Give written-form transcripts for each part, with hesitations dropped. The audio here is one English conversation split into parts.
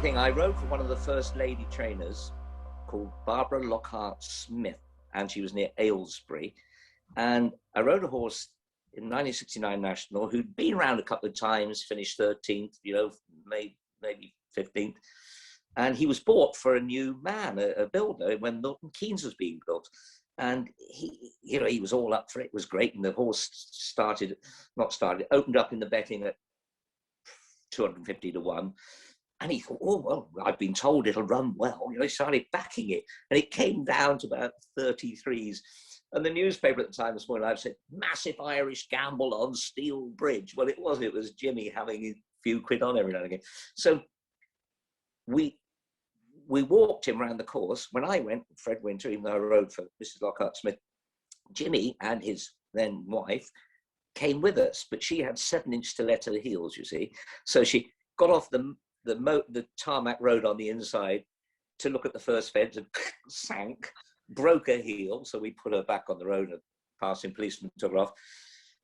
thing, I rode for one of the first lady trainers called Barbara Lockhart Smith, and she was near Aylesbury. And I rode a horse in 1969 National who'd been around a couple of times, finished 13th, maybe 15th. And he was bought for a new man, a builder, when Milton Keynes was being built. And he was all up for it. It was great. And the horse opened up in the betting at 250 to 1. And he thought, oh, well, I've been told it'll run well. He started backing it. And it came down to about 33s. And the newspaper at the time this morning, I've said, massive Irish gamble on Steel Bridge. Well, it wasn't. It was Jimmy having a few quid on every now and again. So we walked him around the course. When I went, Fred Winter, even though I rode for Mrs. Lockhart Smith, Jimmy and his then wife came with us, but she had 7-inch stiletto heels, you see. So she got off the tarmac road on the inside to look at the first fence and sank, broke her heel. So we put her back on the road and a passing policeman took her off.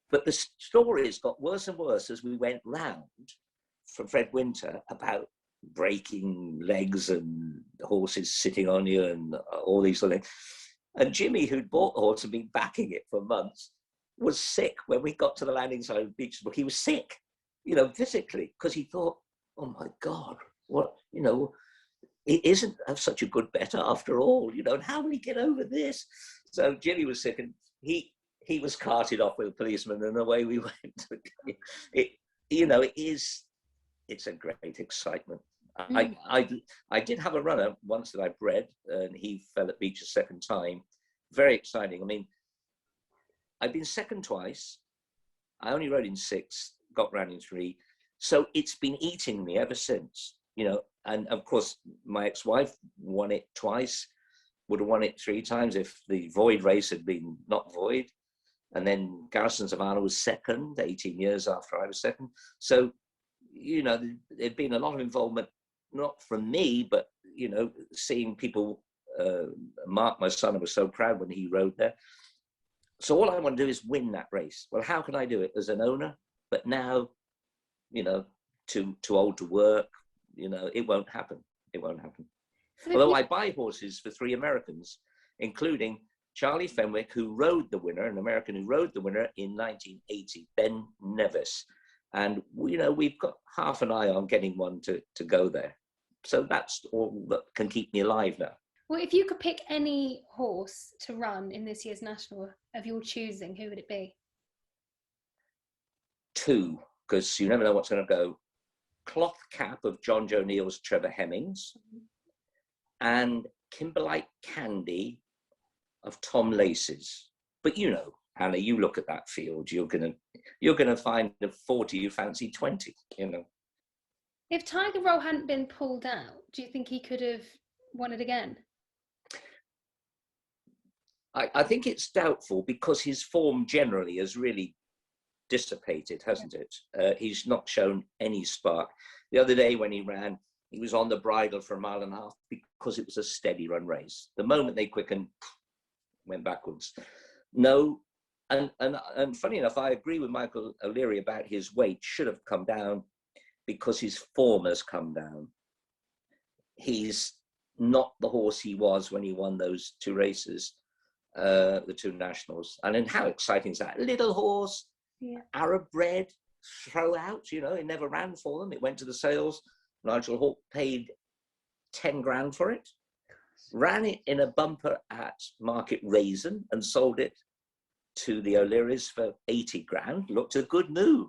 But the stories got worse and worse as we went round from Fred Winter about breaking legs and horses sitting on you and all these sort of things. And Jimmy, who'd bought the horse and been backing it for months, was sick when we got to the landing side of Beechsbrook. He was sick, physically, because he thought, oh my God, what, it isn't such a good bet after all, and how will he get over this? So Jimmy was sick and he was carted off with a policeman and away we went. It's a great excitement. I did have a runner once that I bred and he fell at Beach a second time. Very exciting. I mean, I've been second twice. I only rode in 6, got round in 3. So it's been eating me ever since, and of course my ex-wife won it twice, would have won it 3 times if the void race had been not void. And then Garrison Savannah was second 18 years after I was second. So, there'd been a lot of involvement, not from me, but, seeing people, Mark, my son, was so proud when he rode there. So all I want to do is win that race. Well, how can I do it as an owner? But now, too old to work, it won't happen. It won't happen. Although I buy horses for 3 Americans, including Charlie Fenwick, who rode the winner, an American who rode the winner in 1980, Ben Nevis. And, we've got half an eye on getting one to go there. So that's all that can keep me alive now. Well, if you could pick any horse to run in this year's National of your choosing, who would it be? 2, because you never know what's going to go. Cloth Cap of John Joe Neal's Trevor Hemmings, and Kimberlite Candy of Tom Lace's. But Hannah, you look at that field, you're gonna find a 40 you fancy 20. If Tiger Roll hadn't been pulled out, do you think he could have won it again? I think it's doubtful because his form generally has really dissipated, hasn't it? He's not shown any spark. The other day when he ran, he was on the bridle for 1.5 miles because it was a steady run race. The moment they quickened, went backwards. No, and funny enough, I agree with Michael O'Leary about his weight should have come down because his form has come down. He's not the horse he was when he won those 2 races, the 2 Nationals. And then how exciting is that? Little horse, Arab bred, throw out, it never ran for them. It went to the sales. Nigel Hawke paid 10 grand for it, ran it in a bumper at Market Raisin and sold it to the O'Learys for 80 grand. Looked a good move.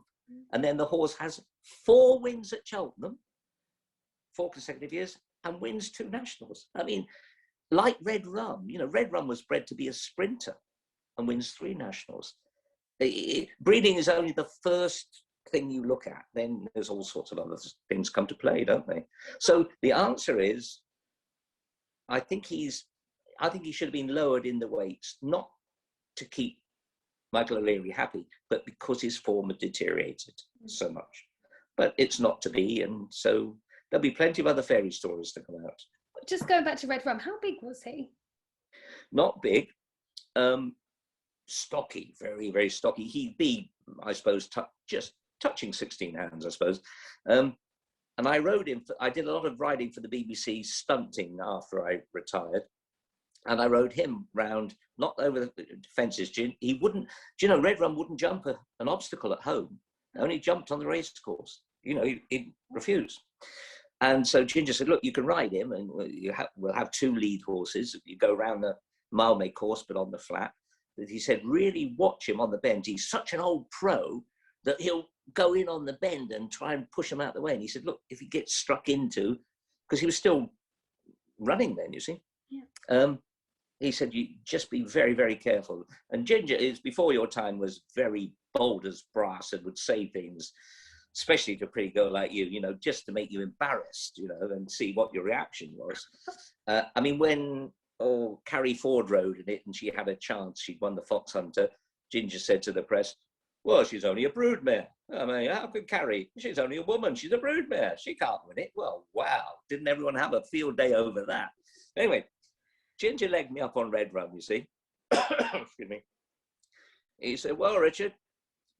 And then the horse has 4 wins at Cheltenham, 4 consecutive years, and wins 2 Nationals. I mean, like Red Rum, Red Rum was bred to be a sprinter and wins 3 Nationals. Breeding is only the first thing you look at. Then there's all sorts of other things come to play, don't they? So the answer is, I think he should have been lowered in the weights, not to keep Michael O'Leary happy, but because his form had deteriorated so much. But it's not to be, and so there'll be plenty of other fairy stories to come out. Just going back to Red Rum, how big was he? Not big. Stocky, very, very stocky. He'd be, I suppose, just touching 16 hands, I suppose. And I rode him. I did a lot of riding for the BBC stunting after I retired. And I rode him round, not over the fences. He wouldn't, do you know, Red Rum wouldn't jump an obstacle at home. Only jumped on the race course. You know, he'd refuse. And so Ginger said, look, you can ride him, and we'll have 2 lead horses. You go around the mile-made course, but on the flat. But he said, really watch him on the bend. He's such an old pro that he'll go in on the bend and try and push him out the way. And he said, look, if he gets struck into, because he was still running then, you see. Yeah. He said, you just be very, very careful. And Ginger is, before your time, was very bold as brass and would say things, especially to a pretty girl like you know, just to make you embarrassed, you know, and see what your reaction was. I mean, when Carrie Ford rode in it and she had a chance, she'd won the Fox Hunter, Ginger said to the press, well, she's only a broodmare. I mean, how could Carrie? She's only a woman. She's a broodmare. She can't win it. Well, wow. Didn't everyone have a field day over that? Anyway, Ginger legged me up on Red Rum, you see. Excuse me. He said, well, Richard,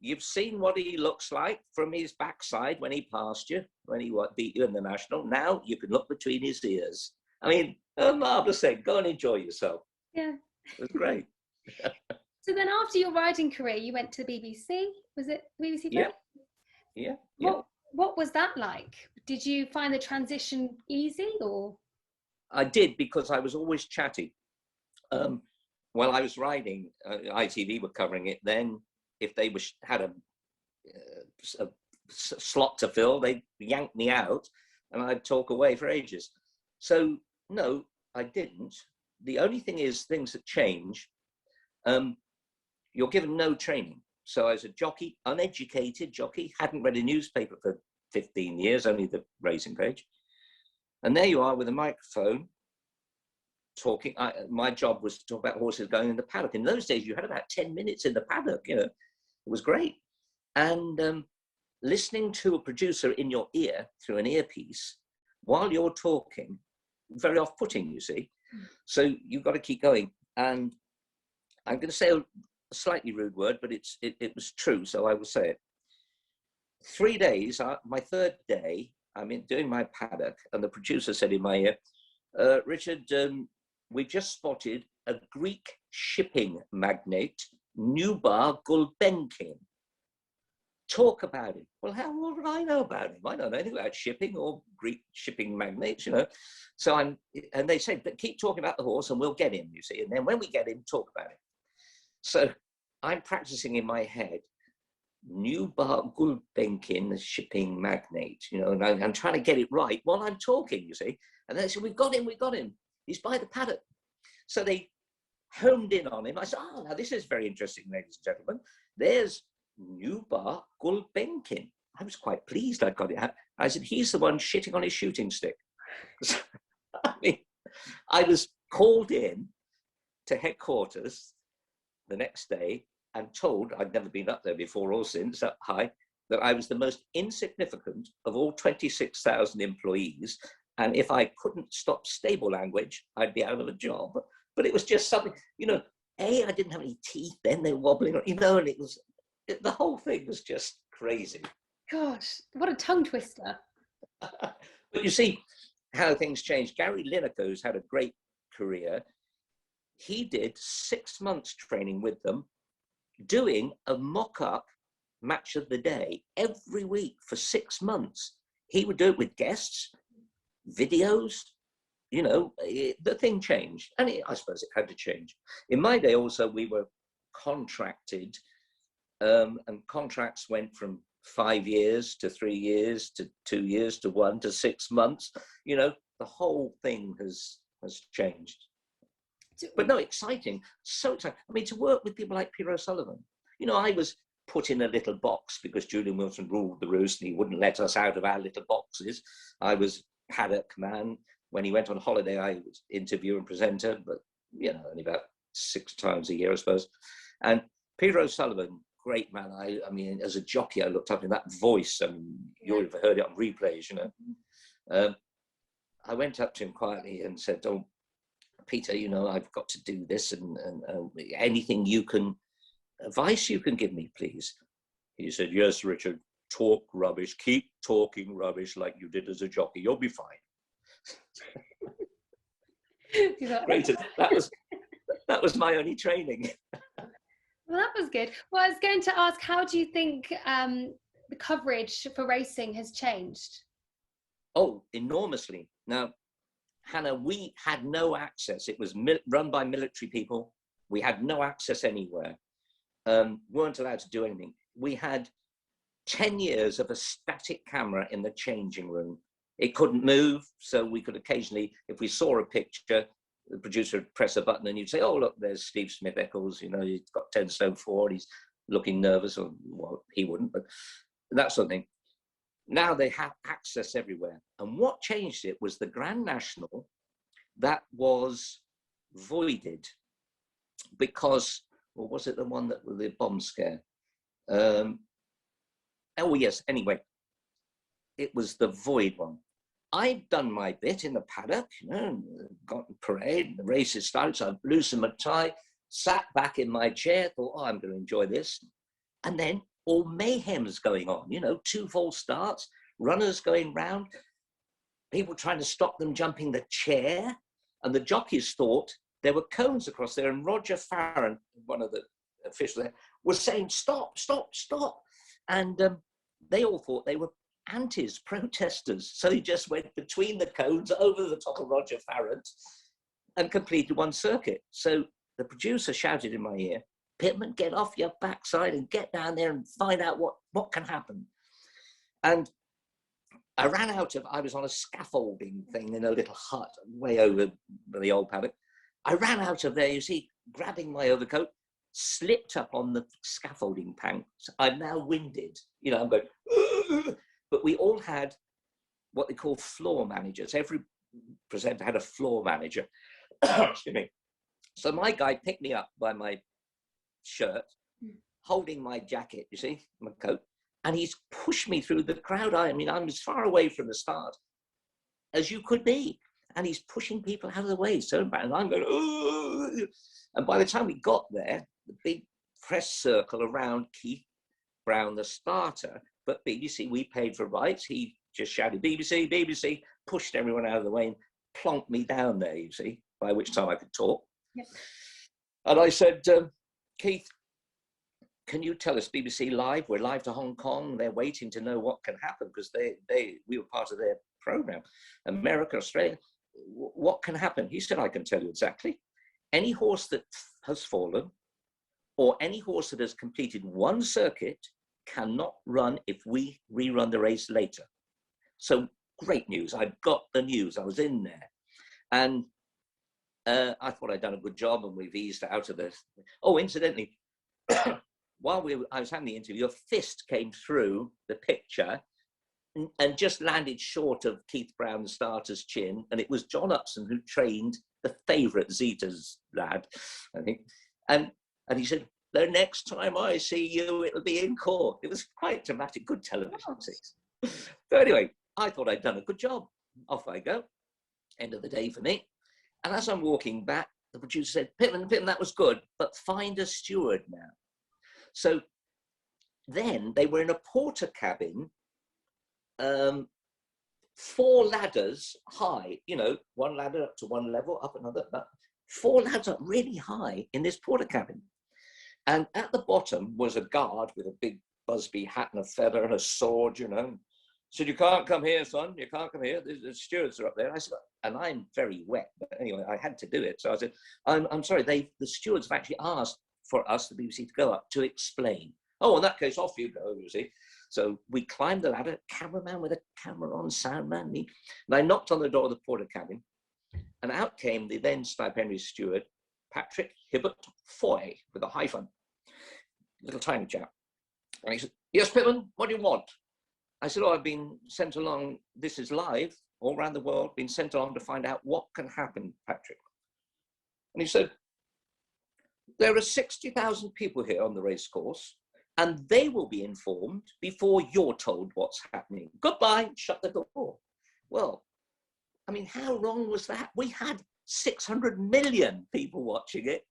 you've seen what he looks like from his backside when he passed you, when he beat you in the National. Now you can look between his ears. I mean, a marvellous thing. Go and enjoy yourself. Yeah. It was great. So then after your riding career, you went to the BBC? Was it BBC? Yeah. Yeah. What was that like? Did you find the transition easy, or? I did, because I was always chatty. While I was riding, ITV were covering it then. If they had a slot to fill, they'd yank me out and I'd talk away for ages. So, no, I didn't. The only thing is, things that change, you're given no training. So I was a jockey, uneducated jockey, hadn't read a newspaper for 15 years, only the racing page. And there you are with a microphone talking. My job was to talk about horses going in the paddock. In those days, you had about 10 minutes in the paddock, you know. It was great. And listening to a producer in your ear through an earpiece while you're talking, very off-putting, you see. So you've got to keep going. And I'm going to say a slightly rude word, but it was true, so I will say it. 3 days, my third day, I'm doing my paddock, and the producer said in my ear, Richard, we just spotted a Greek shipping magnate, Nubar Gulbenkian. Talk about him. Well, how would I know about him? I don't know anything about shipping or Greek shipping magnates, you know. So and they said, but keep talking about the horse and we'll get him, you see. And then when we get him, talk about him. So I'm practicing in my head, Nubar Gulbenkian, the shipping magnate, you know, and I'm trying to get it right while I'm talking, you see. And they said, we've got him. He's by the paddock. So they homed in on him. I said, oh, now this is very interesting, ladies and gentlemen. There's Nubar Gulbenkian. I was quite pleased I'd got it out. I said, he's the one shitting on his shooting stick. I mean, I was called in to headquarters the next day and told, I'd never been up there before or since, that I was the most insignificant of all 26,000 employees. And if I couldn't stop stable language, I'd be out of a job. But it was just something, you know, I didn't have any teeth then, they were wobbling, you know, and the whole thing was just crazy. Gosh, what a tongue twister. But you see how things changed. Gary Lineker's had a great career. He did 6 months training with them, doing a mock-up match of the day every week for 6 months. He would do it with guests, videos, you know, the thing changed. And I suppose it had to change. In my day also, we were contracted, and contracts went from 5 years to 3 years to 2 years to 1 to 6 months. You know, the whole thing has changed. But no, exciting, so exciting. I mean, to work with people like Peter O'Sullivan. You know, I was put in a little box because Julian Wilson ruled the roost and he wouldn't let us out of our little boxes. I was paddock man. When he went on holiday, I was interviewer and presenter, but, you know, only about 6 times a year, I suppose. And Peter O'Sullivan, great man. I mean, as a jockey, I looked up in that voice. I mean, you'll have heard it on replays, you know. I went up to him quietly and said, oh, Peter, you know, I've got to do this, and anything advice you can give me, please. He said, yes, Richard, talk rubbish, keep talking rubbish like you did as a jockey, you'll be fine. Great. That was my only training. Well, that was good. Well, I was going to ask, how do you think the coverage for racing has changed? Oh, enormously. Now, Hannah, we had no access. It was run by military people. We had no access anywhere. Weren't allowed to do anything. We had 10 years of a static camera in the changing room. It couldn't move, so we could occasionally, if we saw a picture, the producer would press a button and you'd say, oh, look, there's Steve Smith-Eccles, you know, he's got 10 stone 4, he's looking nervous, or well, he wouldn't, but that sort of thing. Now they have access everywhere. And what changed it was the Grand National that was voided because, or was it the one that was the bomb scare? Oh, yes, anyway, it was the void one. I'd done my bit in the paddock, you know, got parade, the races started, so I loosened my tie, sat back in my chair, thought, oh, I'm going to enjoy this. And then all mayhem's going on, you know, 2 false starts, runners going round, people trying to stop them jumping the chair, and the jockeys thought there were cones across there, and Roger Farron, one of the officials there, was saying, stop, stop, stop. And they all thought they were antis, protesters. So he just went between the cones over the top of Roger Farron and completed one circuit. So the producer shouted in my ear, Pitman, get off your backside and get down there and find out what can happen. And I ran out of, I was on a scaffolding thing in a little hut way over the old paddock. I ran out of there, you see, grabbing my overcoat, slipped up on the scaffolding planks. I'm now winded. You know, I'm going, ugh! But we all had what they call floor managers. Every presenter had a floor manager. Excuse me. So my guy picked me up by my shirt, holding my jacket, you see, my coat, and he's pushed me through the crowd. I mean, I'm as far away from the start as you could be. And he's pushing people out of the way. So bad. And I'm going, oh! And by the time we got there, the big press circle around Keith Brown, the starter, but BBC, we paid for rights. He just shouted, BBC, BBC, pushed everyone out of the way and plonked me down there, you see, by which time I could talk. Yep. And I said, Keith, can you tell us, BBC Live, we're live to Hong Kong. They're waiting to know what can happen because we were part of their program. America, Australia, what can happen? He said, I can tell you exactly. Any horse that has fallen or any horse that has completed one circuit cannot run if we rerun the race later. So great news. I've got the news. I was in there. And I thought I'd done a good job and we've eased out of this. Oh, incidentally, while I was having the interview, a fist came through the picture and just landed short of Keith Brown, the starter's chin. And it was John Upson who trained the favourite Zeta's lad, I think. And he said, the next time I see you, it'll be in court. It was quite dramatic, good television. So anyway, I thought I'd done a good job. Off I go. End of the day for me. And as I'm walking back, the producer said, Pitman, that was good, but find a steward now. So then they were in a porter cabin, 4 ladders high, you know, one ladder up to one level, up another, 4 ladders up really high in this porter cabin. And at the bottom was a guard with a big Busby hat and a feather and a sword, you know. Said, you can't come here, son, you can't come here. The stewards are up there. I said, and I'm very wet, but anyway, I had to do it. So I said, I'm sorry, the stewards have actually asked for us, the BBC, to go up to explain. Oh, in that case, off you go, you see. So we climbed the ladder, cameraman with a camera on, sound man, me. And I knocked on the door of the porter cabin, and out came the then stipendiary steward, Patrick Hibbert Foy, with a hyphen. Little tiny chap. And he said, yes, Pitman, what do you want? I said, oh, I've been sent along, this is live, all around the world, been sent along to find out what can happen, Patrick. And he said, there are 60,000 people here on the race course, and they will be informed before you're told what's happening. Goodbye, shut the door. Well, I mean, how wrong was that? We had 600 million people watching it.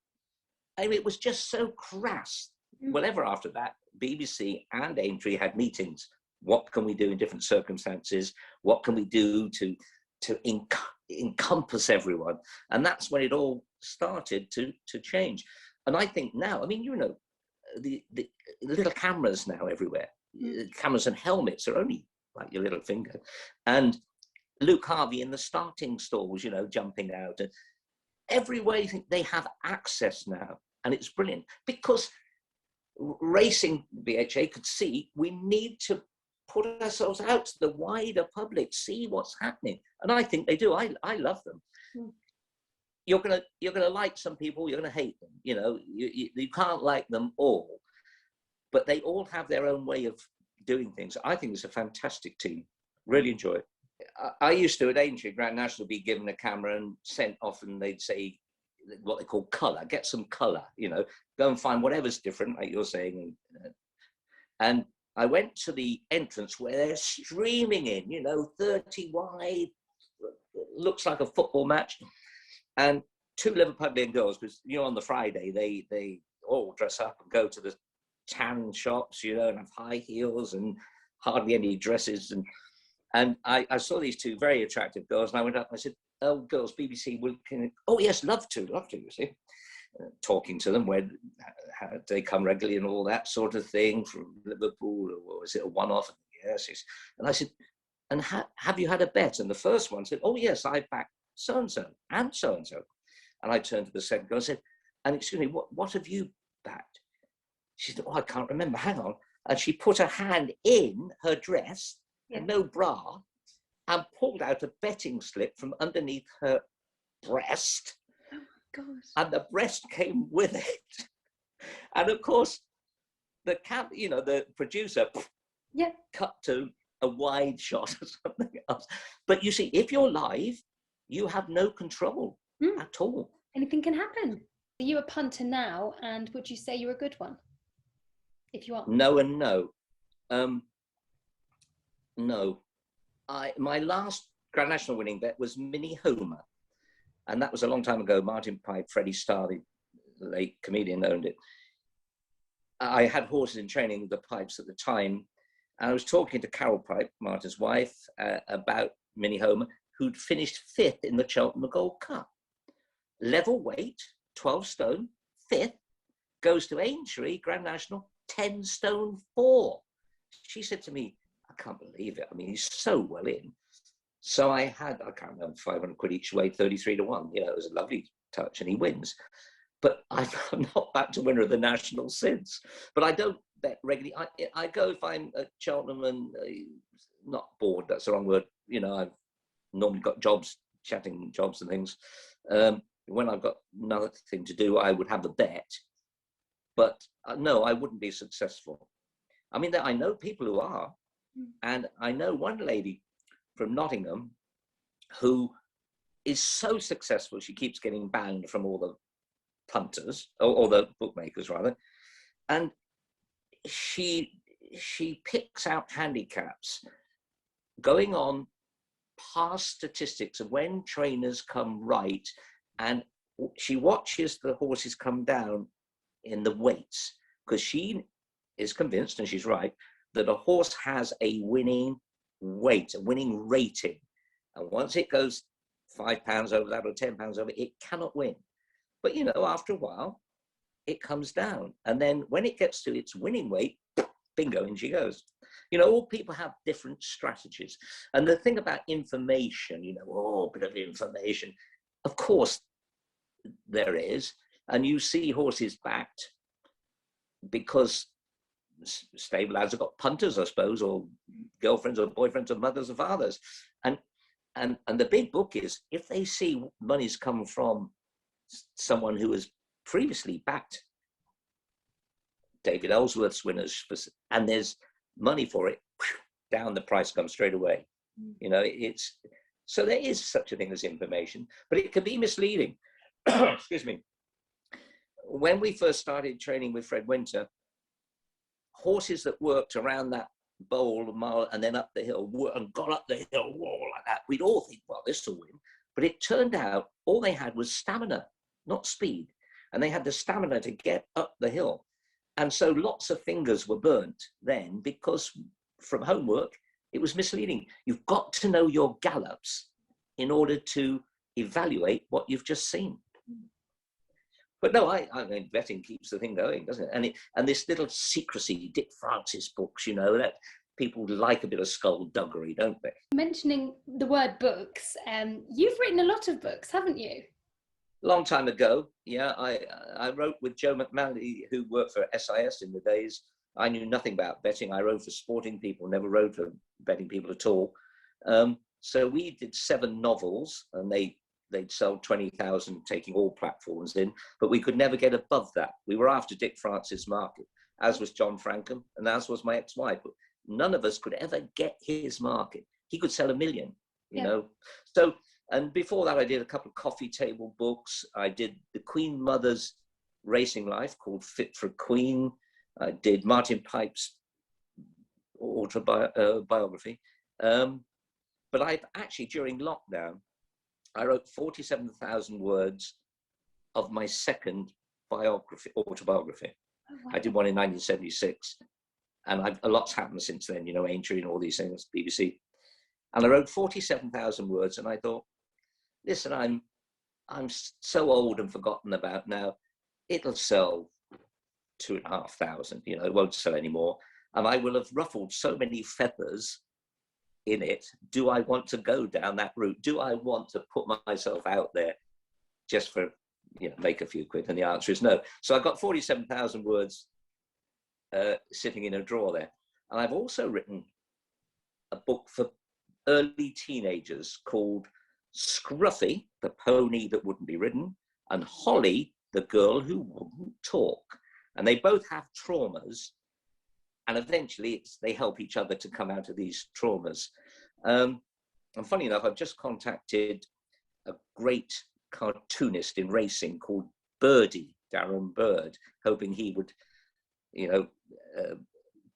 I mean, it was just so crass. Well, ever after that, BBC and Aintree had meetings. What can we do in different circumstances? What can we do to encompass everyone? And that's when it all started to change. And I think now, I mean, you know, the little cameras now everywhere, cameras and helmets are only like your little finger. And Luke Harvey in the starting stalls, you know, jumping out. And everywhere you think they have access now. And it's brilliant because racing, BHA could see, we need to put ourselves out to the wider public, see what's happening. And I think they do. I love them. You're gonna like some people, you're gonna hate them. You know, you can't like them all, but they all have their own way of doing things. I think it's a fantastic team. Really enjoy it. I used to, at Aintree, Grand National, be given a camera and sent off, and they'd say what they call colour, get some colour, you know, go and find whatever's different, like you're saying. And I went to the entrance where they're streaming in, you know, 30 wide, looks like a football match. And two Liverpudlian girls, because, you know, on the Friday, they all dress up and go to the tan shops, you know, and have high heels and hardly any dresses. And I saw these two very attractive girls, and I went up and I said, "Oh, girls, BBC, oh, yes, love to, you see." Talking to them, where they come regularly and all that sort of thing from Liverpool, or was it a one-off? Yes. And I said, "And have you had a bet?" And the first one said, "Oh, yes, I backed so-and-so and so-and-so." And I turned to the second girl and said, "And excuse me, what have you backed?" She said, "Oh, I can't remember, hang on." And she put her hand in her dress, and no bra, and pulled out a betting slip from underneath her breast. Oh my gosh. And the breast came with it. And of course, the producer cut to a wide shot or something else. But you see, if you're live, you have no control at all. Anything can happen. Are you a punter now, and would you say you're a good one? If you are. No and no. No. My last Grand National winning bet was Minnie Homer. And that was a long time ago. Martin Pipe, Freddie Starr, the late comedian, owned it. I had horses in training, the Pipes, at the time. And I was talking to Carol Pipe, Martin's wife, about Minnie Homer, who'd finished 5th in the Cheltenham Gold Cup. Level weight, 12 stone, 5th, goes to Aintree, Grand National, 10 stone 4. She said to me, "I can't believe it. I mean, he's so well in." So I can't remember, 500 quid each way, 33 to 1. You know, it was a lovely touch, and he wins. But I'm not back to winner of the National since. But I don't bet regularly. I go if I'm at Cheltenham and not bored, that's the wrong word. You know, I've normally got chatting jobs and things. When I've got another thing to do, I would have the bet. But no, I wouldn't be successful. I mean, I know people who are. And I know one lady from Nottingham who is so successful, she keeps getting banned from all the punters, or the bookmakers rather. And she picks out handicaps going on past statistics of when trainers come right, and she watches the horses come down in the weights, because she is convinced, and she's right, that a horse has a winning weight, a winning rating. And once it goes £5 over that or £10 over, it cannot win. But, you know, after a while, it comes down. And then when it gets to its winning weight, bingo, in she goes. You know, all people have different strategies. And the thing about information, you know, a bit of information, of course there is. And you see horses backed because stable lads have got punters, I suppose, or girlfriends or boyfriends or mothers or fathers. And the big book is, if they see money's come from someone who has previously backed David Ellsworth's winners, and there's money for it, down the price comes straight away. You know, so there is such a thing as information, but it can be misleading. Excuse me. When we first started training with Fred Winter, horses that worked around that bowl, mile, and then up the hill, and got up the hill wall like that, we'd all think, well, this will win. But it turned out all they had was stamina, not speed. And they had the stamina to get up the hill. And so lots of fingers were burnt then, because, you know, they didn't have the stamina. And so they didn't have the speed. And they had the stamina to get up the hill. And they had the stamina to get up the hill. And so lots of fingers were burnt then, because, you know, they didn't have the stamina to get up the hill. And so lots of fingers were burnt then, because, you know, they didn't have the stamina to get up the hill. And so lots of fingers were burnt from homework, it was misleading. You've got to know your gallops in order to evaluate what you've just seen. But no, I mean, betting keeps the thing going, doesn't it? And this little secrecy, Dick Francis books, you know, that people like a bit of skullduggery, don't they? Mentioning the word books, you've written a lot of books, haven't you? Long time ago, yeah. I wrote with Joe McManley, who worked for SIS in the days. I knew nothing about betting. I wrote for sporting people, never wrote for betting people at all. So we did 7 novels, and they'd sell 20,000, taking all platforms in, but we could never get above that. We were after Dick Francis' market, as was John Frankham, and as was my ex-wife. But none of us could ever get his market. He could sell 1 million, you know. So, and before that, I did a couple of coffee table books. I did the Queen Mother's racing life called Fit for Queen. I did Martin Pipe's autobiography. But I've actually, during lockdown, I wrote 47,000 words of my second autobiography. Oh, wow. I did one in 1976. And a lot's happened since then, you know, Aintree and all these things, BBC. And I wrote 47,000 words, and I thought, listen, I'm so old and forgotten about now. It'll sell 2,500, you know, it won't sell anymore. And I will have ruffled so many feathers in it. Do I want to go down that route? Do I want to put myself out there just for, you know, make a few quid? And the answer is no. So I got 47,000 words sitting in a drawer there. And I've also written a book for early teenagers called Scruffy, the pony that wouldn't be ridden, and Holly, the girl who wouldn't talk. And they both have traumas, and eventually they help each other to come out of these traumas. And funny enough, I've just contacted a great cartoonist in racing called Birdie, Darren Bird, hoping he would, you know,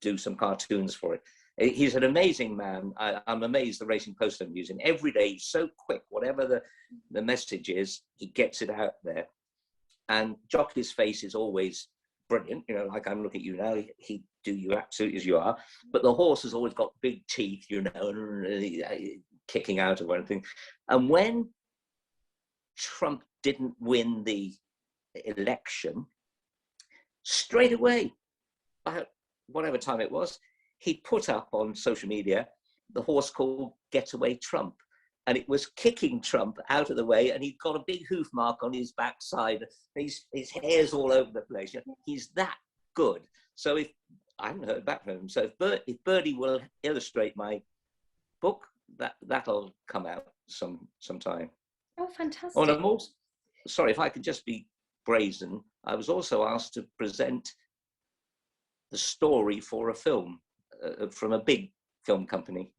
do some cartoons for it. He's an amazing man. I'm amazed the Racing Post I'm using. Every day, he's so quick, whatever the message is, he gets it out there. And Jockey's face is always brilliant, you know, like I'm looking at you now, he'd do you absolutely as you are. But the horse has always got big teeth, you know, kicking out of anything. And when Trump didn't win the election, straight away, about whatever time it was, he put up on social media the horse called Getaway Trump, and it was kicking Trump out of the way, and he'd got a big hoof mark on his backside. His hair's all over the place. He's that good. So if I haven't heard back from him, so if Birdie will illustrate my book, that'll come out sometime. Oh, fantastic! Oh, and I'm also, sorry, if I could just be brazen, I was also asked to present the story for a film from a big film company.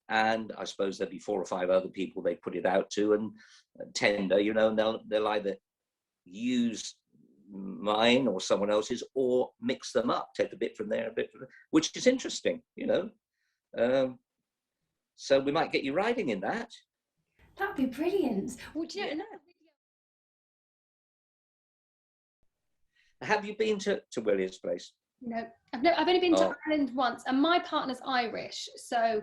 And I suppose there'll be 4 or 5 other people they put it out to and tender, you know, and they'll either use mine or someone else's or mix them up, take a bit from there, a bit from there, which is interesting, you know. So we might get you riding in that. That'd be brilliant. Would you know? Have you been to Willie's place? No, I've only been to Ireland once, and my partner's Irish, so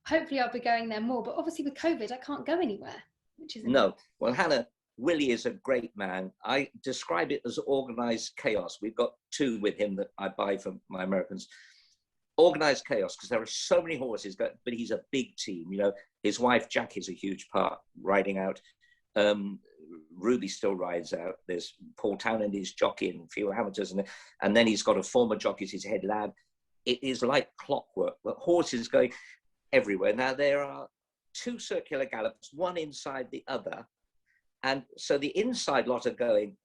hopefully I'll be going there more. But obviously with COVID, I can't go anywhere, which is no. Well, Hannah, Willie is a great man. I describe it as organized chaos. We've got 2 with him that I buy from my Americans. Organized chaos, because there are so many horses, but he's a big team. You know, his wife Jack is a huge part riding out. Ruby still rides out. There's Paul Townend, his jockey, and a few amateurs, and then he's got a former jockey, his head lad. It is like clockwork. The horses going everywhere. Now there are 2 circular gallops, one inside the other, and so the inside lot are going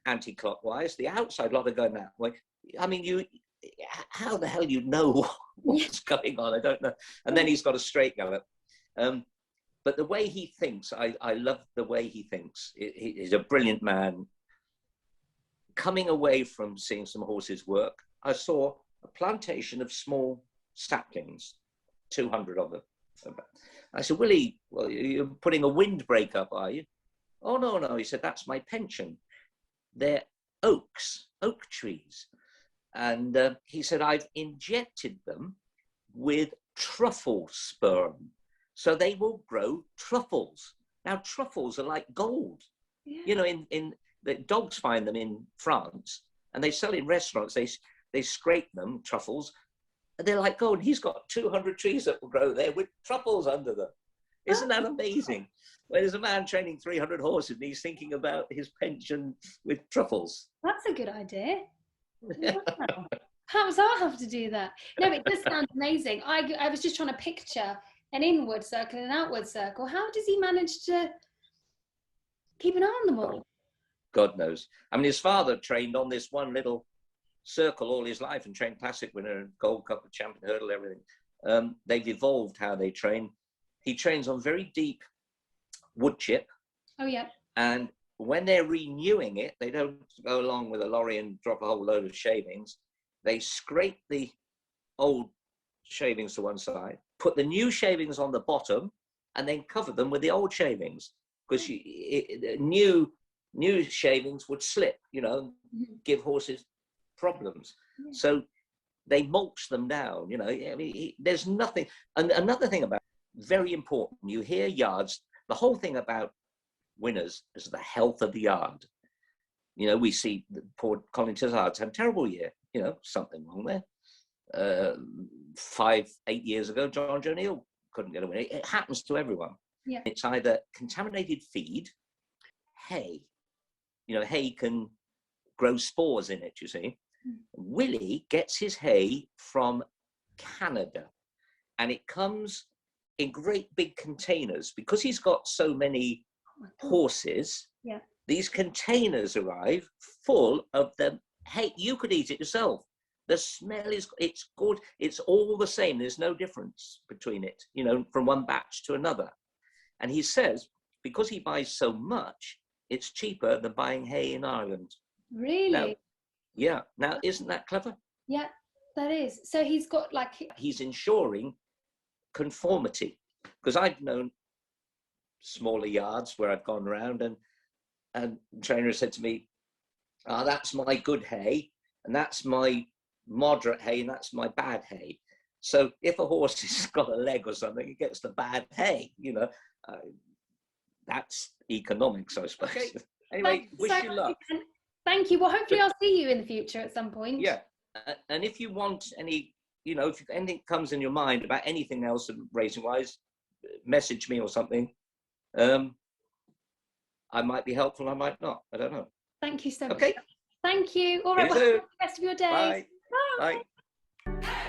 anti-clockwise. The outside lot are going that way. I mean, how the hell you know what's going on? I don't know. And then he's got a straight gallop. But the way he thinks, I love the way he thinks. He's a brilliant man. Coming away from seeing some horses work, I saw a plantation of small saplings, 200 of them. I said, Willie, well, you're putting a windbreak up, are you? Oh, no. He said, that's my pension. They're oak trees. And he said, I've injected them with truffle sperm, so they will grow truffles. Now, truffles are like gold. Yeah. You know, in the dogs find them in France, and they sell in restaurants. They scrape them, truffles, and they're like gold. He's got 200 trees that will grow there with truffles under them. Isn't that amazing? Well, there's a man training 300 horses, and he's thinking about his pension with truffles. That's a good idea. Wow. Perhaps I'll have to do that. No, it does sound amazing. I was just trying to picture an inward circle and an outward circle. How does he manage to keep an eye on them all? God knows. I mean, his father trained on this one little circle all his life and trained classic winner, Gold Cup, champion hurdle, everything. They've evolved how they train. He trains on very deep wood chip. Oh, yeah. And when they're renewing it, they don't go along with a lorry and drop a whole load of shavings. They scrape the old shavings to one side, put the new shavings on the bottom, and then cover them with the old shavings, because new shavings would slip, you know, give horses problems. Yeah. So they mulch them down, you know. I mean, there's nothing. And another thing about, very important, you hear yards, the whole thing about winners is the health of the yard. You know, we see the poor Colin Tizard's had a terrible year, you know, something wrong there. 5-8 years ago, John Joe Neal couldn't get a win. It happens to everyone. Yeah. It's either contaminated feed, hay. You know, hay can grow spores in it, you see. Willie gets his hay from Canada, and it comes in great big containers. Because he's got so many horses, yeah, these containers arrive full of the hay. You could eat it yourself. The smell is, it's good. It's all the same. There's no difference between it, you know, from one batch to another. And he says, because he buys so much, it's cheaper than buying hay in Ireland. Really? Now, yeah. Now, isn't that clever? Yeah, that is. So he's got like... He's ensuring conformity. Because I've known smaller yards where I've gone around, and the trainer said to me, oh, that's my good hay, and that's my moderate hay, and that's my bad hay. So if a horse has got a leg or something, it gets the bad hay, you know. That's economics, I suppose. Okay. Anyway, wish you luck. Thank you. Well, hopefully I'll see you in the future at some point. Yeah. And if you want any, you know, if anything comes in your mind about anything else racing-wise, message me or something. I might be helpful, I might not. I don't know. Thank you so much. Okay. Thank you. All right. Well, have the rest of your day. Bye. Bye. Bye.